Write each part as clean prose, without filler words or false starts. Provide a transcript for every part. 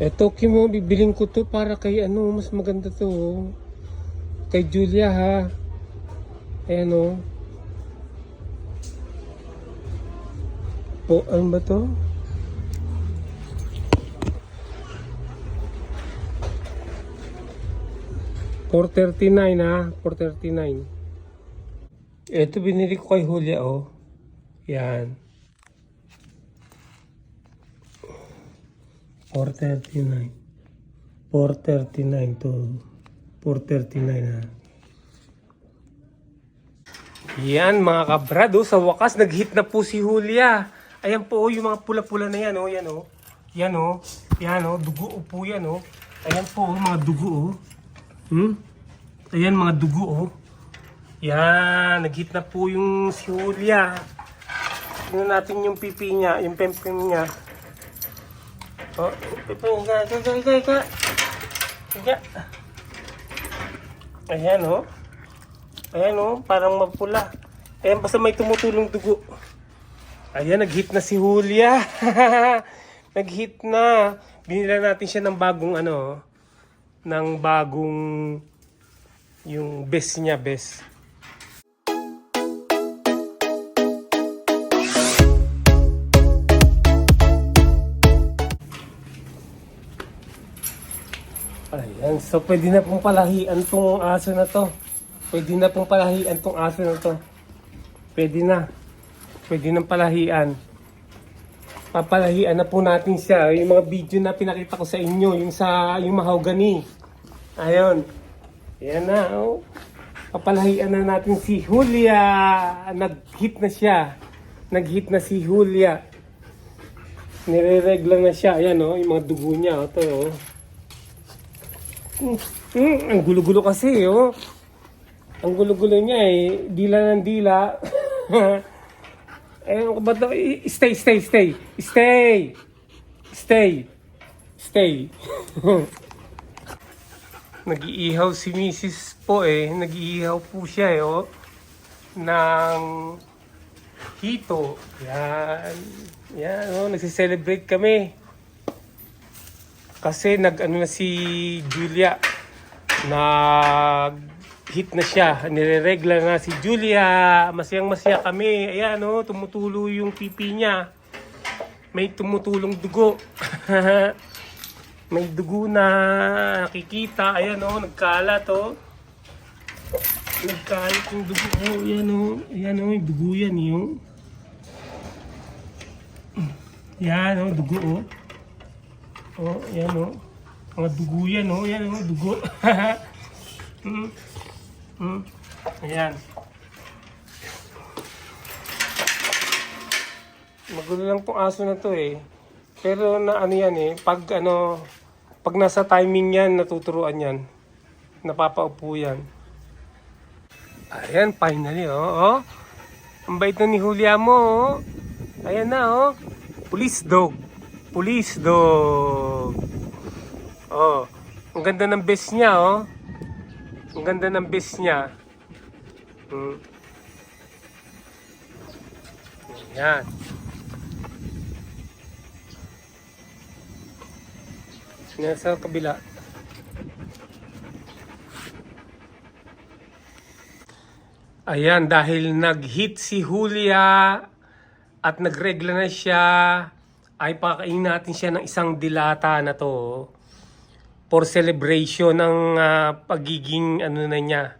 Eto, Kim, oh, bibiling ko to para kay ano, mas maganda to. Oh. Kay Julia, ha. Ayan, oh. Po, ano ba to? $439, ha. $439. Eto, binili ko kay Julia, oh. Yan. 439. 439 to 439, ha. Yan mga kabrado, sa wakas nag-hit na po si Julia. Ayan po oh, yung mga pula-pula na yan oh, yan oh. Yan oh. Yan oh, dugo po yan oh. Ayan po oh, mga dugo oh. Ayan mga dugo oh. Yan, nag-hit na po yung si Julia. Tingnan natin yung pipi niya, yung pempem niya. Oh, pipi niya, higa. Ayan oh. Ayan oh, parang mapula. Ayan, basta may tumutulong dugo. Ayan, nag-hit na si Julia. Nag-hit na. Binila natin siya ng bagong ano, ng bagong yung best niya, best. Ayan, so pwede na pong palahian tong aso na to. Pwede na pong palahian tong aso na to. Pwede na. Pwede nang palahian. Papalahian na po natin siya. Yung mga video na pinakita ko sa inyo, yung mahogany. Ayun. Ayan na, oh. Papalahian na natin si Julia. Nag-hit na siya. Nag-hit na si Julia. Nire-regla na siya. Ayan, oh, yung mga dugo niya, oh, to, oh. Ang gulo-gulo kasi, oh. Ang gulo-gulo niya eh. Dila ng dila. Eh, ano ba ito? Stay. Nag-iihaw si Mrs. po eh. Nag-iihaw po siya eh, oh. Ng hito. Yan. Yan, oh. Nagsiselebrate kami. Kasi nag-ano na si Julia. Hit na siya. Nireregla na si Julia. Masayang-masaya kami. Ayan, oh, tumutulo yung pipi niya. May tumutulong dugo. May dugo na nakikita. Ayan, oh, nagkalat, oh. Nagkalat yung dugo. Oh, ayan, oh. Ayan, oh, yung dugo yan, yung. Ayan, oh, dugo, oh. Oh, ayan, oh. Mga dugo yan, oh. Ayan, oh, dugo. Ayan. Magulo lang tong aso na to eh. Pero na ano yan eh, pag nasa timing yan, natuturuan yan. Napapaupo yan. Ayan, finally oh. Ang bait na ni Julia mo oh. Ayan na oh. Police dog. Oh, ang ganda ng best niya oh. Ang ganda ng best niya. Yan. Nasa kabila. Ayan, dahil nag-hit si Julia at nagregla na siya, ay pakainin natin siya ng isang dilata na to for celebration ng pagiging ano na niya,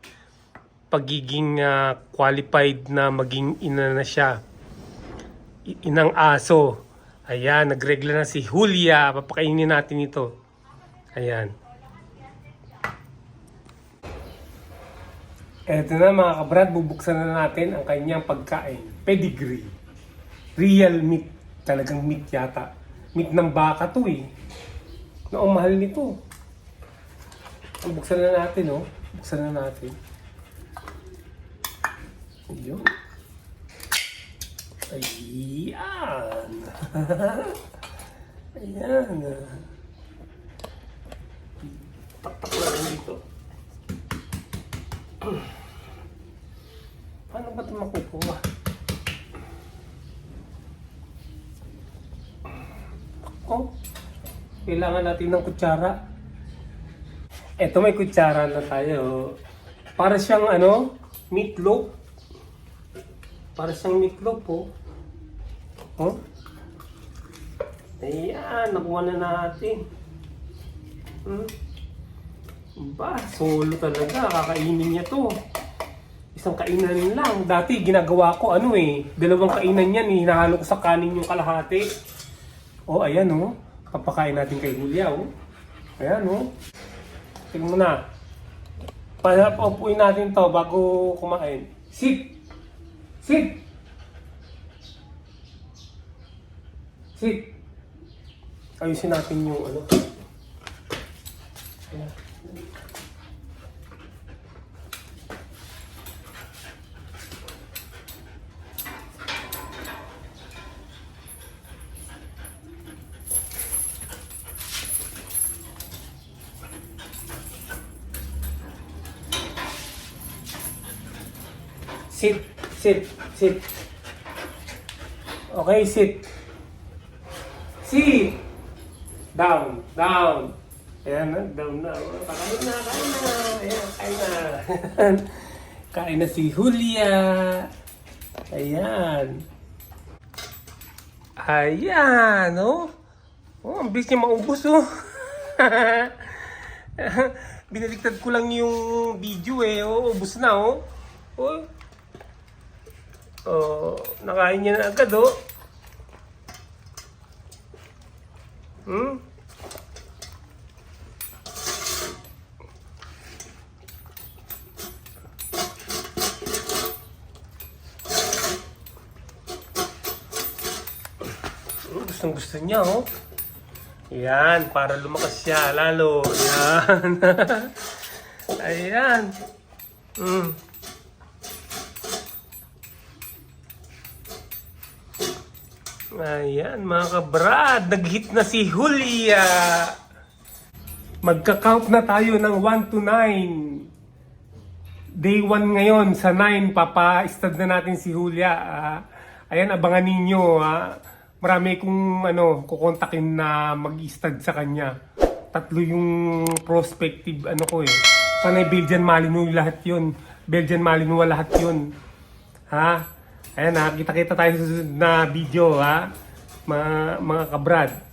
pagiging qualified na maging ina na siya, inang aso. Ayan, nagregla na si Julia. Papakainin natin ito. Ayan. Eto na mga kabrad, bubuksan na natin ang kanyang pagkain. Pedigree. Real meat. Talagang meat yata. Meat ng baka to eh. Ang mahal nito. Buksan na natin, oh. Buksan na natin. Ayun. Ayan. Ayan. Taktak lang dito. Paano ba ito makukuha? Ako? Kailangan natin ng kutsara. Eto, may kutsara na tayo. Para siyang ano, meatloaf. Para siyang meatloaf po. Oh. Ayan, nakuha na natin. Ba, solo talaga. Kakainin niya to. Isang kainan lang. Dati ginagawa ko ano dalawang kainan yan hinahalo ko sa kanin yung kalahati. Oh, ayan Papakain natin kay Julia Ayan Tingnan mo na. Paupuin natin to bago kumain. Sit! Sit! Sit! Ayusin natin yung ano. Ayan. Sit, sit, sit. Okay, sit. Sit. Down, down. Ayan down na. Kain na, kain na. Ayan, kain na. Kain na si Julia. Ayan. Ayan, ang bilis niya maubos, Binaligtad ko lang yung video, ubos na, nakain niya na agad, Gustong gusto niya, Yan, para lumakas siya lalo. Yan. Ayan. Ayan, mga kabrad, nag-hit na si Julia. Magka-count na tayo ng 1 to 9. Day 1 ngayon, sa 9, papa-stud na natin si Julia. Ayan, abangan ninyo. Marami kong kukontakin na mag-stud sa kanya. 3 yung prospective Panay Belgian Malinois lahat yun. Belgian Malinois lahat yun. Ayan kita-kita tayo sa susunod na video mga kabrad.